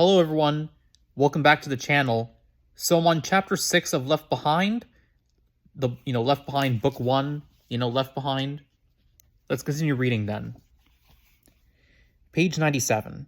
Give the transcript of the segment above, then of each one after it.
Hello everyone, welcome back to the channel. So I'm on chapter 6 of Left Behind, Left Behind book 1, Left Behind. Let's continue reading then. Page 97.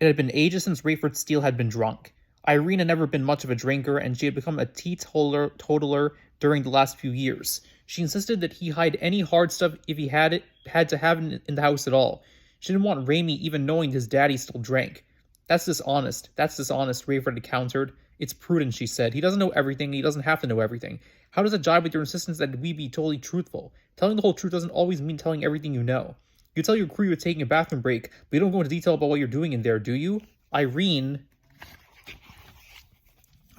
It had been ages since Rayford Steele had been drunk. Irene had never been much of a drinker, and she had become a teetotaler during the last few years. She insisted that he hide any hard stuff if he had to have it in the house at all. She didn't want Raimi even knowing his daddy still drank. That's dishonest, Rayford had countered. It's prudent, she said. He doesn't know everything, he doesn't have to know everything. How does it jibe with your insistence that we be totally truthful? Telling the whole truth doesn't always mean telling everything you know. You tell your crew you're taking a bathroom break, but you don't go into detail about what you're doing in there, do you? Irene,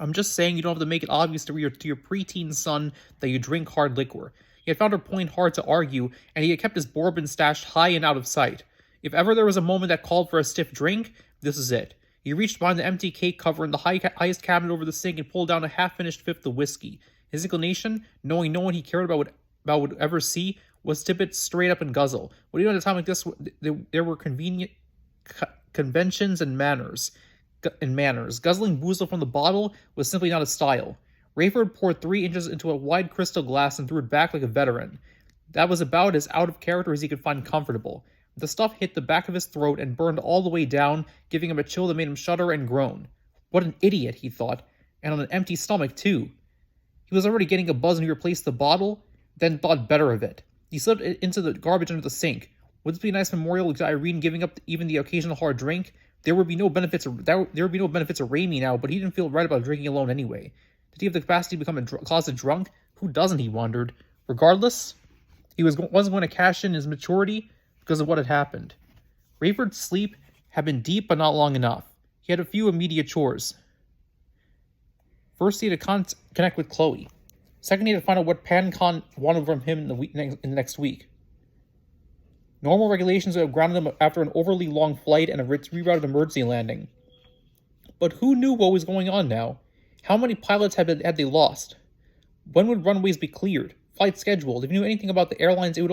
I'm just saying you don't have to make it obvious to your preteen son that you drink hard liquor. He had found her point hard to argue, and he had kept his bourbon stashed high and out of sight. If ever there was a moment that called for a stiff drink, this is it. He reached behind the empty cake cover in the highest cabinet over the sink and pulled down a half-finished fifth of whiskey. His inclination, knowing no one he cared about would ever see, was to tip it straight up and guzzle. But even at a time like this, there were conventions and manners. Guzzling boozle from the bottle was simply not his style. Rayford poured 3 inches into a wide crystal glass and threw it back like a veteran. That was about as out of character as he could find comfortable. The stuff hit the back of his throat and burned all the way down, giving him a chill that made him shudder and groan. What an idiot, he thought, and on an empty stomach, too. He was already getting a buzz when he replaced the bottle, then thought better of it. He slipped it into the garbage under the sink. Would this be a nice memorial to Irene giving up even the occasional hard drink? There would be no benefits of Raimi now, but he didn't feel right about drinking alone anyway. Did he have the capacity to become a closet drunk? Who doesn't, he wondered. Regardless, he wasn't going to cash in his maturity because of what had happened. Rayford's sleep had been deep but not long enough. He had a few immediate chores. First, he had to connect with Chloe. Second, he had to find out what PanCon wanted from him in the next week. Normal regulations would have grounded him after an overly long flight and a rerouted emergency landing. But who knew what was going on now? How many pilots had they lost? When would runways be cleared? Flights scheduled? If he knew anything about the airlines, it would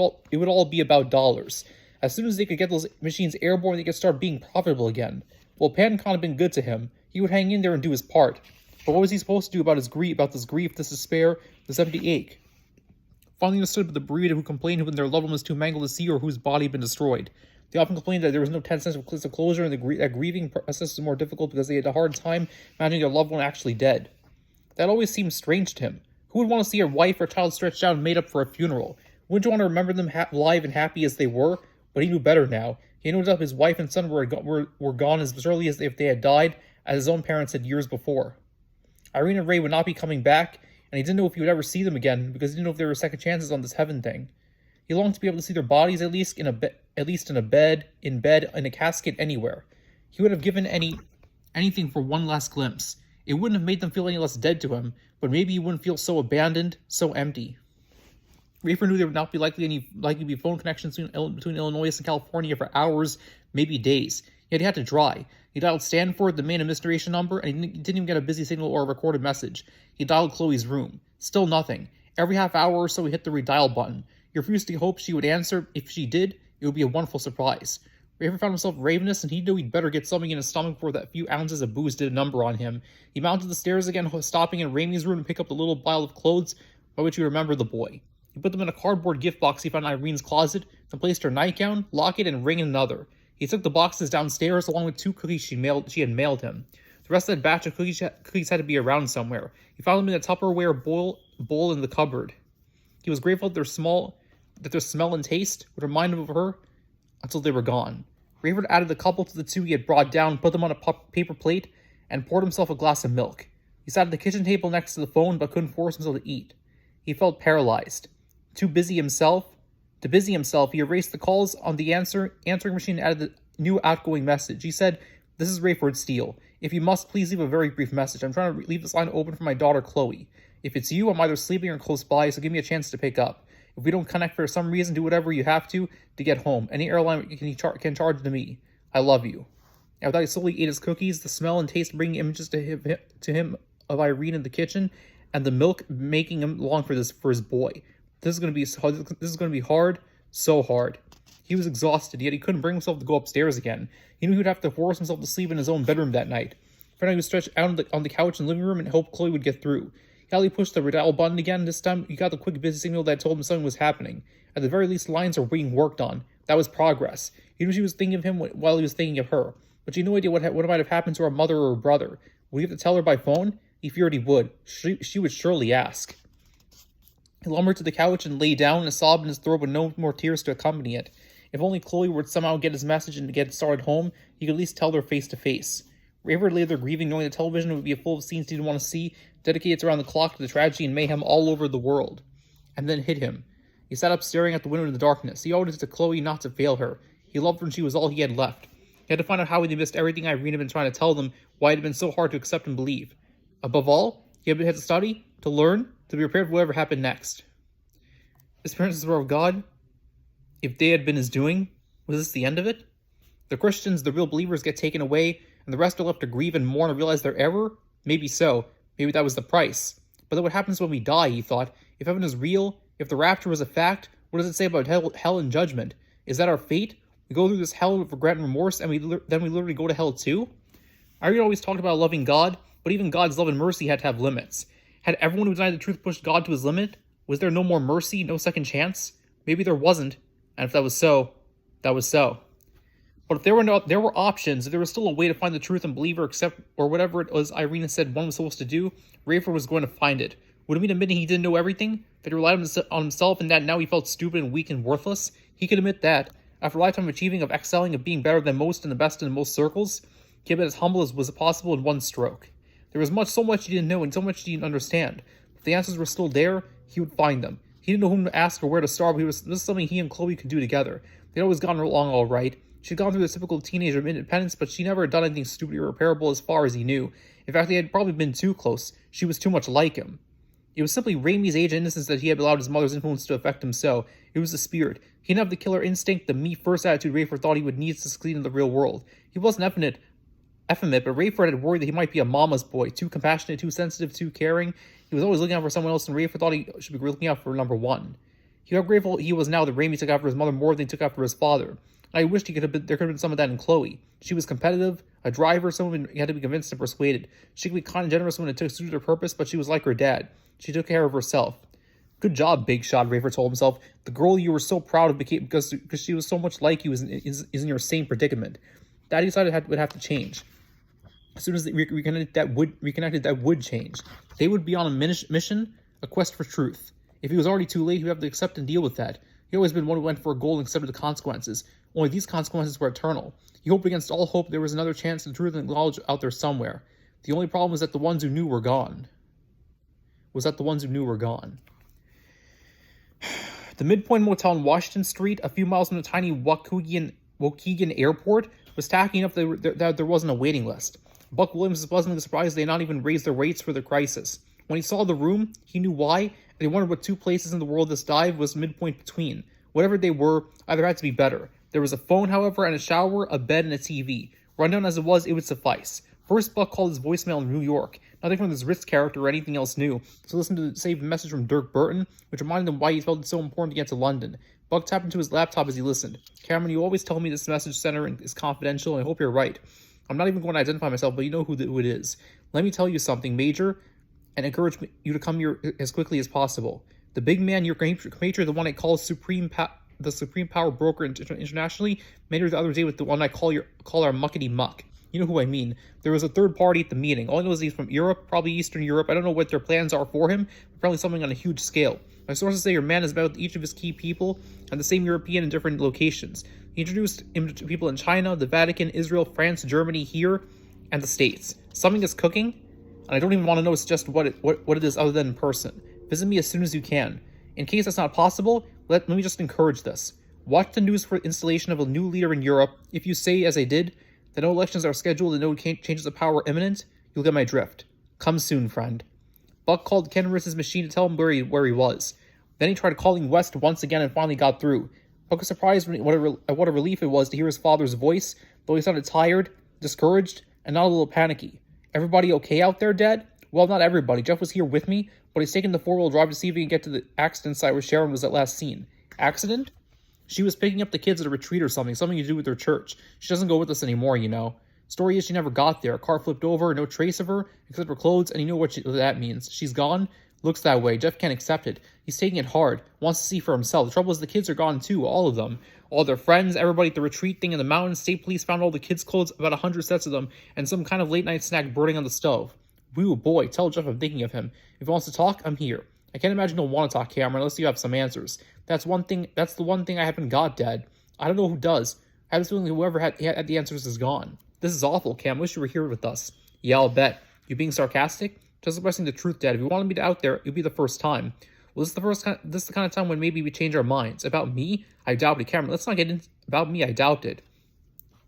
all be about dollars. As soon as they could get those machines airborne, they could start being profitable again. Well, PanCon had been good to him. He would hang in there and do his part. But what was he supposed to do about this grief, this despair, this empty ache? Finally understood the breed who complained when their loved one was too mangled to see or whose body had been destroyed. They often complained that there was no sense of closure, and that grieving process was more difficult because they had a hard time imagining their loved one actually dead. That always seemed strange to him. Who would want to see a wife or child stretched out and made up for a funeral? Wouldn't you want to remember them alive and happy as they were? But he knew better now. He knew that his wife and son were gone as surely as if they had died, as his own parents had years before. Irene and Ray would not be coming back, and he didn't know if he would ever see them again because he didn't know if there were second chances on this heaven thing. He longed to be able to see their bodies at least in a bed, in a casket, anywhere. He would have given anything for one last glimpse. It wouldn't have made them feel any less dead to him, but maybe he wouldn't feel so abandoned, so empty. Rayford knew there would not be likely to be phone connections between Illinois and California for hours, maybe days. Yet he had to try. He dialed Stanford, the main administration number, and he didn't even get a busy signal or a recorded message. He dialed Chloe's room. Still nothing. Every half hour or so he hit the redial button. He refused to hope she would answer. If she did, it would be a wonderful surprise. Rayford found himself ravenous, and he knew he'd better get something in his stomach before that few ounces of booze did a number on him. He mounted the stairs again, stopping in Raimi's room to pick up the little pile of clothes by which he remembered the boy. He put them in a cardboard gift box he found in Irene's closet, then placed her nightgown, locket, and ring in another. He took the boxes downstairs along with 2 cookies she had mailed him. The rest of that batch of cookies had to be around somewhere. He found them in a Tupperware bowl in the cupboard. He was grateful that their smell and taste would remind him of her until they were gone. Rayford added a couple to the 2 he had brought down, put them on a paper plate, and poured himself a glass of milk. He sat at the kitchen table next to the phone but couldn't force himself to eat. He felt paralyzed. To busy himself, he erased the calls on the answering machine and added a new outgoing message. He said, "This is Rayford Steele. If you must, please leave a very brief message. I'm trying to leave this line open for my daughter, Chloe. If it's you, I'm either sleeping or close by, so give me a chance to pick up. If we don't connect for some reason, do whatever you have to get home. Any airline can charge to me. I love you." After he slowly ate his cookies, the smell and taste bringing images to him of Irene in the kitchen, and the milk making him long for his boy. This is going to be hard, so hard. He was exhausted, yet he couldn't bring himself to go upstairs again. He knew he would have to force himself to sleep in his own bedroom that night. For now, he was stretched out on the couch in the living room and hoped Chloe would get through. He pushed the redial button again. This time, he got the quick busy signal that told him something was happening. At the very least, lines were being worked on. That was progress. He knew she was thinking of him while he was thinking of her, but she had no idea what might have happened to her mother or her brother. Would he have to tell her by phone? He feared he would. She would surely ask. He lumbered to the couch and lay down, a sob in his throat with no more tears to accompany it. If only Chloe would somehow get his message and get started home, he could at least tell her face to face. Rayford lay there grieving, knowing the television would be full of scenes he didn't want to see, dedicated around the clock to the tragedy and mayhem all over the world. And then hit him. He sat up staring at the window in the darkness. He owed it to Chloe not to fail her. He loved her and she was all he had left. He had to find out how he missed everything Irene had been trying to tell them, why it had been so hard to accept and believe. Above all, he had to study, to learn, to be prepared for whatever happened next. His parents were of God. If they had been his doing, was this the end of it? The Christians, the real believers, get taken away, and the rest are left to grieve and mourn and realize their error? Maybe so. Maybe that was the price. But then what happens when we die, he thought? If heaven is real, if the rapture was a fact, what does it say about hell and judgment? Is that our fate? We go through this hell with regret and remorse, and then we literally go to hell too? Irene always talked about loving God, but even God's love and mercy had to have limits. Had everyone who denied the truth pushed God to his limit? Was there no more mercy, no second chance? Maybe there wasn't, and if that was so, that was so. But if there were options, if there was still a way to find the truth and believe or whatever it was Irene said one was supposed to do, Rayford was going to find it. Would it mean admitting he didn't know everything? That he relied on himself and that now he felt stupid and weak and worthless? He could admit that. After a lifetime of achieving, of excelling, of being better than most and the best in most circles, he had been as humble as was possible in one stroke. There was so much he didn't know and so much he didn't understand. If the answers were still there, he would find them. He didn't know whom to ask or where to start, but this was something he and Chloe could do together. They'd always gotten along all right. She'd gone through the typical teenager independence, but she never had done anything stupid or irreparable as far as he knew. In fact, they had probably been too close. She was too much like him. It was simply Raimi's age and innocence that he had allowed his mother's influence to affect him so. It was the spirit. He didn't have the killer instinct, the me-first attitude Rayford thought he would need to succeed in the real world. He wasn't effeminate, but Rayford had worried that he might be a mama's boy, too compassionate, too sensitive, too caring. He was always looking out for someone else, and Rayford thought he should be looking out for number one. He felt grateful he was now that Raimi took after his mother more than he took after his father. I wished there could have been some of that in Chloe. She was competitive, a driver, someone he had to be convinced and persuaded. She could be kind and generous when it took suited her purpose, but she was like her dad. She took care of herself. Good job, Big Shot, Rayford told himself. The girl you were so proud of became because she was so much like you is in your same predicament. That he decided would have to change. As soon as they reconnected, that would change. They would be on a mission, a quest for truth. If he was already too late, he would have to accept and deal with that. He always been one who went for a goal and accepted the consequences. Only these consequences were eternal. He hoped against all hope there was another chance and truth and knowledge out there somewhere. The only problem was that the ones who knew were gone. The Midpoint Motel on Washington Street, a few miles from the tiny Waukegan Airport, was tacky enough that there wasn't a waiting list. Buck Williams was pleasantly surprised they had not even raised their rates for the crisis. When he saw the room, he knew why, and he wondered what two places in the world this dive was midpoint between. Whatever they were, either had to be better. There was a phone, however, and a shower, a bed, and a TV. Rundown as it would suffice. First, Buck called his voicemail in New York. Nothing from his Ritz character or anything else new, so listened to the saved message from Dirk Burton, which reminded him why he felt it so important to get to London. Buck tapped into his laptop as he listened. Cameron, you always tell me this message center is confidential, and I hope you're right. I'm not even going to identify myself, but you know who it is. Let me tell you something, Major, and encourage you to come here as quickly as possible. The big man, your compatriot, the one I call the supreme power broker internationally, made her the other day with the one I call our muckety muck. You know who I mean. There was a third party at the meeting. All I know is he's from Europe, probably Eastern Europe. I don't know what their plans are for him, but probably something on a huge scale. My sources say your man is about each of his key people and the same European in different locations. He introduced him to people in China, the Vatican, Israel, France, Germany, here, and the States. Something is cooking, and I don't even want to know just what it is other than in person. Visit me as soon as you can. In case that's not possible, let me just encourage this. Watch the news for installation of a new leader in Europe. If you say, as I did, that no elections are scheduled and no changes of power are imminent, you'll get my drift. Come soon, friend. Buck called Ken Ritz's machine to tell him where he was. Then he tried calling West once again and finally got through. Buck was surprised at what a relief it was to hear his father's voice, though he sounded tired, discouraged, and not a little panicky. Everybody okay out there, Dad? Well, not everybody. Jeff was here with me, but he's taken the four-wheel drive to see if he can get to the accident site where Sharon was at last seen. Accident? She was picking up the kids at a retreat or something to do with her church. She doesn't go with us anymore, you know. Story is she never got there. Car flipped over, no trace of her, except her clothes, and you know what that means. She's gone? Looks that way. Jeff can't accept it. He's taking it hard. Wants to see for himself. The trouble is the kids are gone too, all of them. All their friends, everybody at the retreat thing in the mountains. State police found all the kids' clothes, about 100 sets of them, and some kind of late-night snack burning on the stove. Woo, boy, tell Jeff I'm thinking of him. If he wants to talk, I'm here. I can't imagine he'll want to talk, Cameron, unless you have some answers. That's the one thing I haven't got, Dad. I don't know who does. I have this feeling whoever had the answers is gone. This is awful, Cam. I wish you were here with us. Yeah, I'll bet. You being sarcastic? Just expressing the truth, Dad. If you wanted me to out there, it'd be the first time. Well, this is the kind of time when maybe we change our minds. About me? I doubt it. Cameron, let's not get into... About me, I doubt it.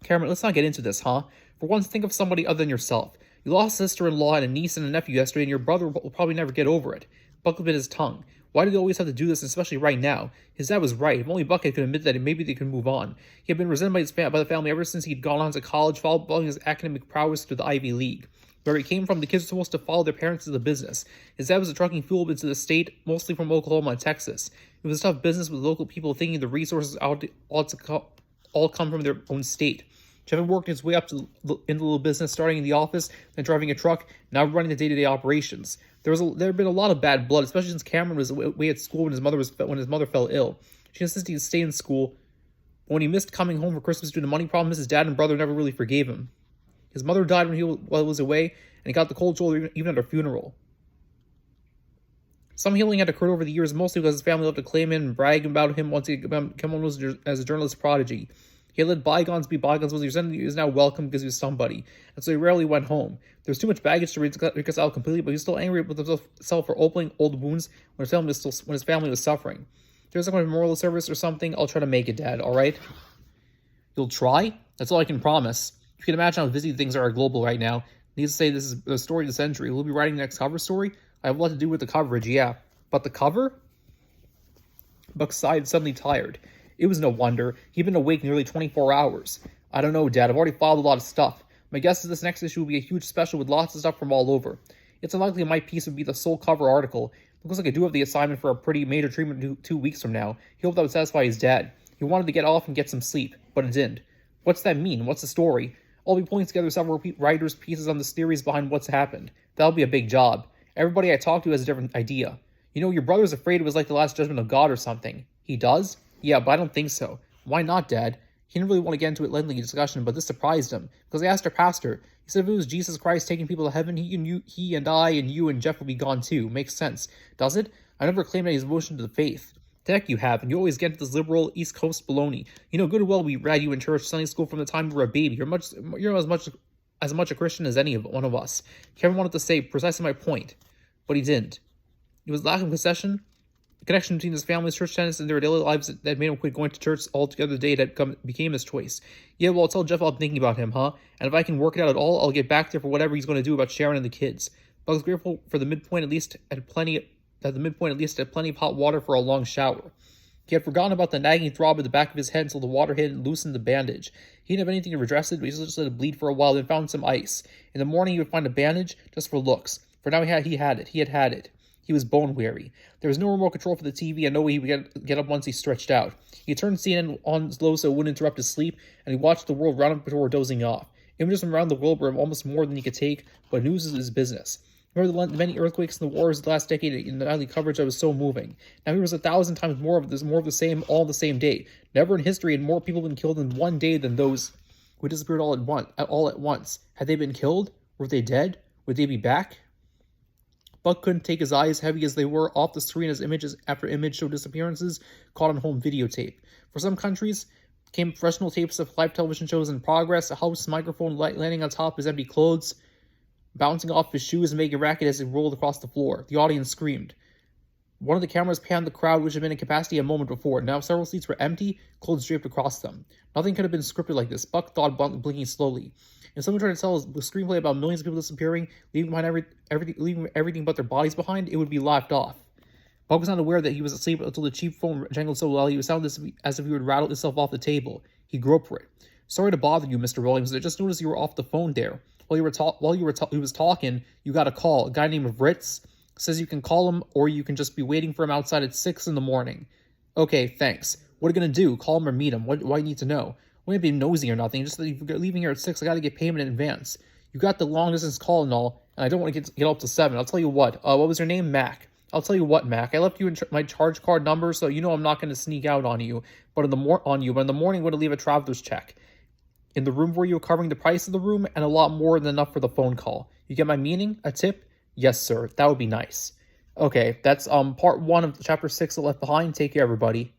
Cameron, let's not get into this, huh? For once, think of somebody other than yourself. You lost a sister-in-law and a niece and a nephew yesterday, and your brother will probably never get over it. Buck bit his tongue. Why did they always have to do this, especially right now? His dad was right. If only Buck could admit that, maybe they could move on. He had been resented by the family ever since he'd gone on to college, following his academic prowess to the Ivy League. Where he came from, the kids were supposed to follow their parents to the business. His dad was trucking fuel into the state, mostly from Oklahoma and Texas. It was a tough business with local people thinking the resources all come from their own state. Jeff had worked his way up into the little business, starting in the office, then driving a truck, now running the day-to-day operations. There had been a lot of bad blood, especially since Cameron was away at school when his mother fell ill. She insisted he stay in school, but when he missed coming home for Christmas due to money problems, his dad and brother never really forgave him. His mother died while he was away, and he got the cold shoulder even at her funeral. Some healing had occurred over the years, mostly because his family loved to claim him and brag about him once he came on as a journalist prodigy. He had let bygones be bygones when he was now welcome because he was somebody, and so he rarely went home. There was too much baggage to reconcile completely, but he was still angry with himself for opening old wounds when his family was suffering. If there's some kind of memorial service or something, I'll try to make it, Dad, alright? You'll try? That's all I can promise. You can imagine how busy things are global right now. Needless to say, this is the story of the century. We'll be writing the next cover story. I have a lot to do with the coverage, yeah. But the cover? Buck sighed, suddenly tired. It was no wonder. He'd been awake nearly 24 hours. I don't know, Dad. I've already filed a lot of stuff. My guess is this next issue will be a huge special with lots of stuff from all over. It's unlikely my piece would be the sole cover article. It looks like I do have the assignment for a pretty major treatment 2 weeks from now. He hoped that would satisfy his dad. He wanted to get off and get some sleep, but it didn't. What's that mean? What's the story? I'll be pulling together several writers' pieces on the theories behind what's happened. That'll be a big job. Everybody I talk to has a different idea. You know, your brother's afraid it was like the last judgment of God or something. He does? Yeah, but I don't think so. Why not, Dad? He didn't really want to get into a lengthy discussion, but this surprised him, because I asked our pastor. He said if it was Jesus Christ taking people to heaven, he and I and you and Jeff would be gone too. Makes sense. Does it? I never claimed any devotion to the faith. The heck you have, and you always get into this liberal East Coast baloney. You know good and well we read you in church, Sunday school from the time you were a baby. You're as much a Christian as any one of us. Kevin wanted to say precisely my point, but he didn't. It was lack of connection between his family's church attendance and their daily lives that made him quit going to church altogether the day that became his choice. Yeah, well, I'll tell Jeff I'm thinking about him, huh? And if I can work it out at all, I'll get back there for whatever he's going to do about Sharon and the kids. But I was grateful for the midpoint at least had plenty of hot water for a long shower. He had forgotten about the nagging throb at the back of his head until the water hit and loosened the bandage. He didn't have anything to redress it, but he just let it bleed for a while, then found some ice. In the morning, he would find a bandage just for looks. For now, he had it. He was bone-weary. There was no remote control for the TV and no way he would get up once he stretched out. He turned CNN on low so it wouldn't interrupt his sleep, and he watched the world round up before dozing off. Images from around the globe were almost more than he could take, but news is his business. Remember the many earthquakes and the wars of the last decade in the nightly coverage that was so moving. Now here was 1,000 times more of the same, all the same day. Never in history had more people been killed in one day than those who disappeared all at once. Had they been killed? Were they dead? Would they be back? Buck couldn't take his eyes, heavy as they were, off the screen as images after image showed disappearances caught on home videotape. For some countries, came professional tapes of live television shows in progress, a house microphone landing on top of his empty clothes, bouncing off his shoes and making a racket as he rolled across the floor. The audience screamed. One of the cameras panned the crowd, which had been in capacity a moment before. Now several seats were empty, clothes draped across them. Nothing could have been scripted like this, Buck thought, blinking slowly. And someone tried to tell us a screenplay about millions of people disappearing, leaving everything but their bodies behind, it would be laughed off. Buck was not aware that he was asleep until the cheap phone jangled so loud he was sounded as if he would rattle itself off the table. He groped for it. Sorry to bother you, Mr. Williams. I just noticed you were off the phone there. While he was talking, you got a call. A guy named Ritz says you can call him, or you can just be waiting for him outside at 6 in the morning. Okay, thanks. What are you gonna do? Call him or meet him? What do I need to know? We ain't be nosy or nothing. Just that you're leaving here at 6. I gotta get payment in advance. You got the long distance call and all, and I don't want to get up to 7. I'll tell you what. What was your name? Mac. I'll tell you what, Mac. I left you in my charge card number, so you know I'm not gonna sneak out on you. But in the morning, I'm gonna leave a traveler's check in the room where you're covering the price of the room and a lot more than enough for the phone call. You get my meaning? A tip? Yes, sir. That would be nice. Okay, that's part 1 of chapter 6 of Left Behind. Take care, everybody.